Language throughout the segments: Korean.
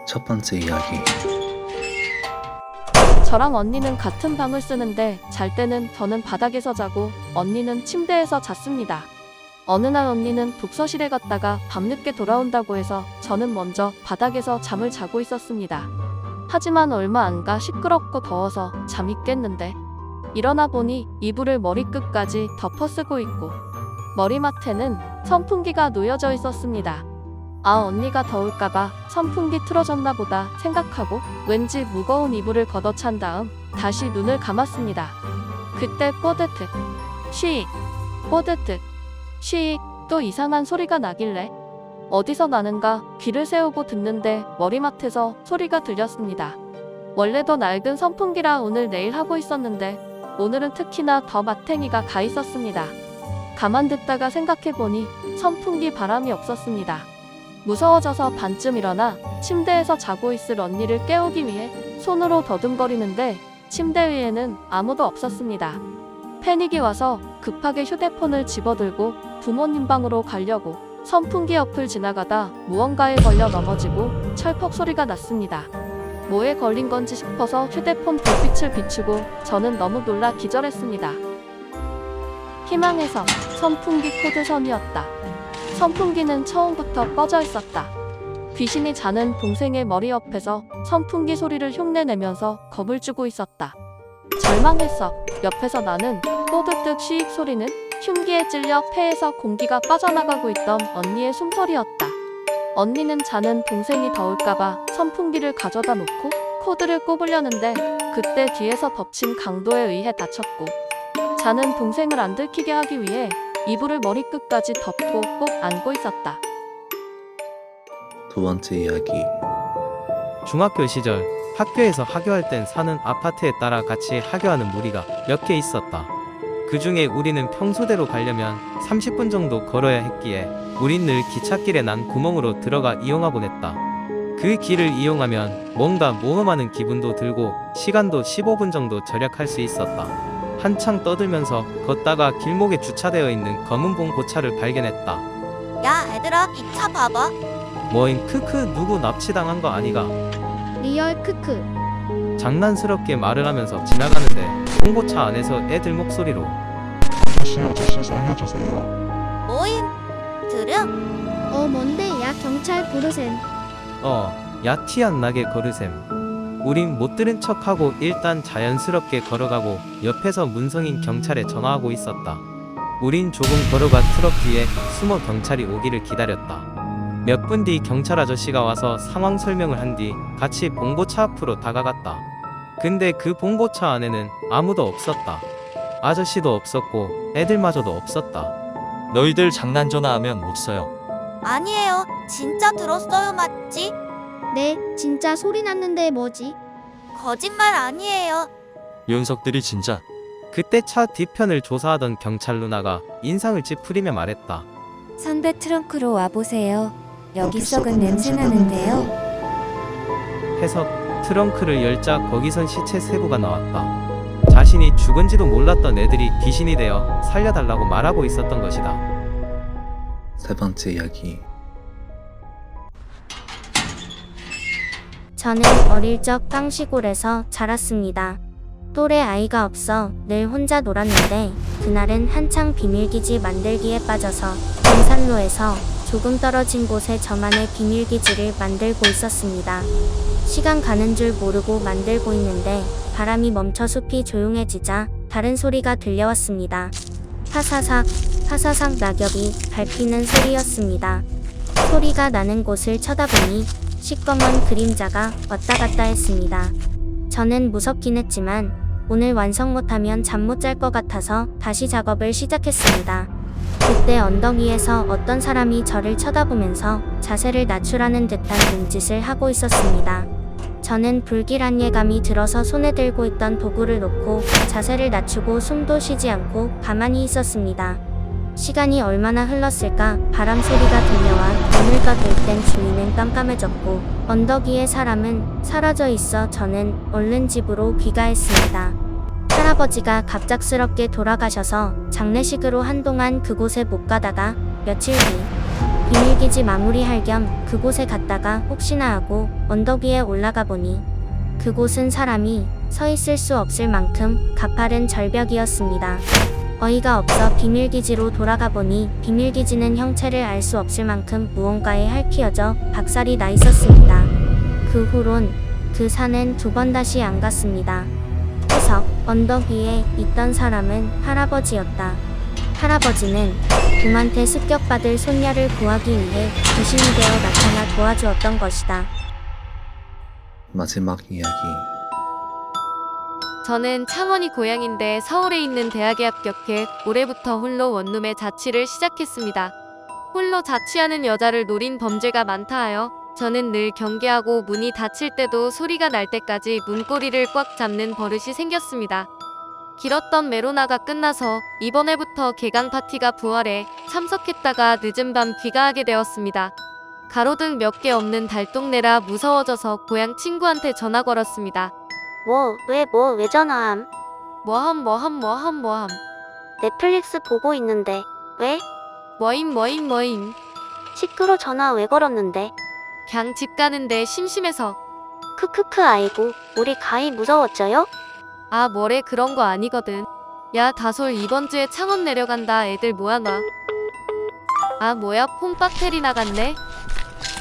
첫 번째 이야기. 저랑 언니는 같은 방을 쓰는데 잘 때는 저는 바닥에서 자고 언니는 침대에서 잤습니다. 어느 날 언니는 독서실에 갔다가 밤늦게 돌아온다고 해서 저는 먼저 바닥에서 잠을 자고 있었습니다. 하지만 얼마 안 가 시끄럽고 더워서 잠이 깼는데 일어나 보니 이불을 머리끝까지 덮어 쓰고 있고 머리맡에는 선풍기가 놓여져 있었습니다. 아, 언니가 더울까봐 선풍기 틀어졌나 보다 생각하고 왠지 무거운 이불을 걷어찬 다음 다시 눈을 감았습니다. 그때 뽀드득 쉬익 뽀드득 쉬익 또 이상한 소리가 나길래 어디서 나는가 귀를 세우고 듣는데 머리맡에서 소리가 들렸습니다. 원래도 낡은 선풍기라 오늘 내일 하고 있었는데 오늘은 특히나 더 마탱이가 가 있었습니다. 가만 듣다가 생각해보니 선풍기 바람이 없었습니다. 무서워져서 반쯤 일어나 침대에서 자고 있을 언니를 깨우기 위해 손으로 더듬거리는데 침대 위에는 아무도 없었습니다. 패닉이 와서 급하게 휴대폰을 집어들고 부모님 방으로 가려고 선풍기 옆을 지나가다 무언가에 걸려 넘어지고 철퍽 소리가 났습니다. 뭐에 걸린 건지 싶어서 휴대폰 불빛을 비추고 저는 너무 놀라 기절했습니다. 희망해서 선풍기 코드선이었다. 선풍기는 처음부터 꺼져 있었다. 귀신이 자는 동생의 머리 옆에서 선풍기 소리를 흉내내면서 겁을 주고 있었다. 절망했어. 옆에서 나는 뽀드득 쉬익 소리는 흉기에 찔려 폐에서 공기가 빠져나가고 있던 언니의 숨소리였다. 언니는 자는 동생이 더울까봐 선풍기를 가져다 놓고 코드를 꼽으려는데 그때 뒤에서 덮친 강도에 의해 다쳤고 자는 동생을 안 들키게 하기 위해 이불을 머리끝까지 덮고 꼭 안고 있었다. 두 번째 이야기. 중학교 시절 학교에서 하교할 땐 사는 아파트에 따라 같이 하교하는 무리가 몇 개 있었다. 그 중에 우리는 평소대로 가려면 30분 정도 걸어야 했기에 우린 늘 기찻길에 난 구멍으로 들어가 이용하곤 했다. 그 길을 이용하면 뭔가 모험하는 기분도 들고 시간도 15분 정도 절약할 수 있었다. 한창 떠들면서 걷다가 길목에 주차되어 있는 검은 봉고차를 발견했다. 야, 얘들아, 이 차 봐봐. 뭐임 크크 누구 납치당한 거 아니가? 리얼 크크. 장난스럽게 말을 하면서 지나가는데 봉고차 안에서 애들 목소리로 뭐임? 들여? 뭔데? 야, 경찰 부르셈. 야 티 안 나게 걸으셈. 우린 못 들은 척하고 일단 자연스럽게 걸어가고 옆에서 문성인 경찰에 전화하고 있었다. 우린 조금 걸어가 트럭 뒤에 숨어 경찰이 오기를 기다렸다. 몇 분 뒤 경찰 아저씨가 와서 상황 설명을 한 뒤 같이 봉고차 앞으로 다가갔다. 근데 그 봉고차 안에는 아무도 없었다. 아저씨도 없었고 애들마저도 없었다. 너희들 장난 전화하면 못 써요. 아니에요. 진짜 들었어요, 맞지? 네, 진짜 소리 났는데 뭐지? 거짓말 아니에요. 녀석들이 진짜. 그때 차 뒤편을 조사하던 경찰 누나가 인상을 찌푸리며 말했다. 선배 트렁크로 와보세요. 여기 썩은 냄새 나는데요. 해서 트렁크를 열자 거기선 시체 세부가 나왔다. 자신이 죽은지도 몰랐던 애들이 귀신이 되어 살려달라고 말하고 있었던 것이다. 세 번째 이야기. 저는 어릴 적 깡시골에서 자랐습니다. 또래 아이가 없어 늘 혼자 놀았는데 그날은 한창 비밀기지 만들기에 빠져서 등산로에서 조금 떨어진 곳에 저만의 비밀기지를 만들고 있었습니다. 시간 가는 줄 모르고 만들고 있는데 바람이 멈춰 숲이 조용해지자 다른 소리가 들려왔습니다. 파사삭, 파사삭 낙엽이 밟히는 소리였습니다. 소리가 나는 곳을 쳐다보니 시꺼먼 그림자가 왔다 갔다 했습니다. 저는 무섭긴 했지만 오늘 완성 못하면 잠 못 잘 것 같아서 다시 작업을 시작했습니다. 그때 언덕 위에서 어떤 사람이 저를 쳐다보면서 자세를 낮추라는 듯한 눈짓을 하고 있었습니다. 저는 불길한 예감이 들어서 손에 들고 있던 도구를 놓고 자세를 낮추고 숨도 쉬지 않고 가만히 있었습니다. 시간이 얼마나 흘렀을까 바람 소리가 들려와 눈을 떠들 땐 주위는 깜깜해졌고 언덕 위의 사람은 사라져 있어 저는 얼른 집으로 귀가했습니다. 할아버지가 갑작스럽게 돌아가셔서 장례식으로 한동안 그곳에 못 가다가 며칠 뒤 비밀기지 마무리할 겸 그곳에 갔다가 혹시나 하고 언덕 위에 올라가 보니 그곳은 사람이 서 있을 수 없을 만큼 가파른 절벽이었습니다. 어이가 없어 비밀기지로 돌아가 보니 비밀기지는 형체를 알 수 없을 만큼 무언가에 핥히어져 박살이 나 있었습니다. 그 후론 그 산엔 두 번 다시 안 갔습니다. 해석: 언덕 위에 있던 사람은 할아버지였다. 할아버지는 곰한테 습격받을 손녀를 구하기 위해 귀신이 되어 나타나 도와주었던 것이다. 마지막 이야기. 저는 창원이 고향인데 서울에 있는 대학에 합격해 올해부터 홀로 원룸에 자취를 시작했습니다. 홀로 자취하는 여자를 노린 범죄가 많다 하여 저는 늘 경계하고 문이 닫힐 때도 소리가 날 때까지 문고리를 꽉 잡는 버릇이 생겼습니다. 길었던 메로나가 끝나서 이번 해부터 개강 파티가 부활해 참석했다가 늦은 밤 귀가하게 되었습니다. 가로등 몇 개 없는 달동네라 무서워져서 고향 친구한테 전화 걸었습니다. 왜 전화함? 뭐함. 넷플릭스 보고 있는데. 왜? 뭐임. 시끄러 전화 왜 걸었는데? 그냥 집 가는데 심심해서. 크크크 아이고, 우리 가히 무서웠죠요? 아 뭐래 그런 거 아니거든. 야 다솔 이번 주에 창원 내려간다. 애들 모아놔. 아 뭐야 폰 배터리 나갔네.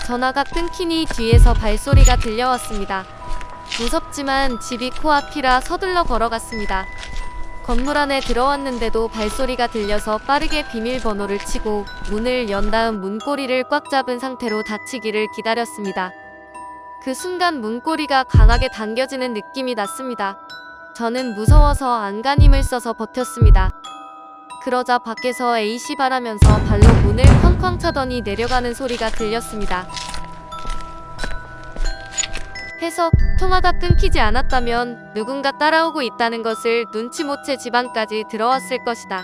전화가 끊기니 뒤에서 발소리가 들려왔습니다. 무섭지만 집이 코앞이라 서둘러 걸어갔습니다. 건물 안에 들어왔는데도 발소리가 들려서 빠르게 비밀번호를 치고 문을 연 다음 문고리를 꽉 잡은 상태로 닫히기를 기다렸습니다. 그 순간 문고리가 강하게 당겨지는 느낌이 났습니다. 저는 무서워서 안간힘을 써서 버텼습니다. 그러자 밖에서 A씨 바라면서 발로 문을 쾅쾅 차더니 내려가는 소리가 들렸습니다. 해석: 통화가 끊기지 않았다면 누군가 따라오고 있다는 것을 눈치 못 채 집 안까지 들어왔을 것이다.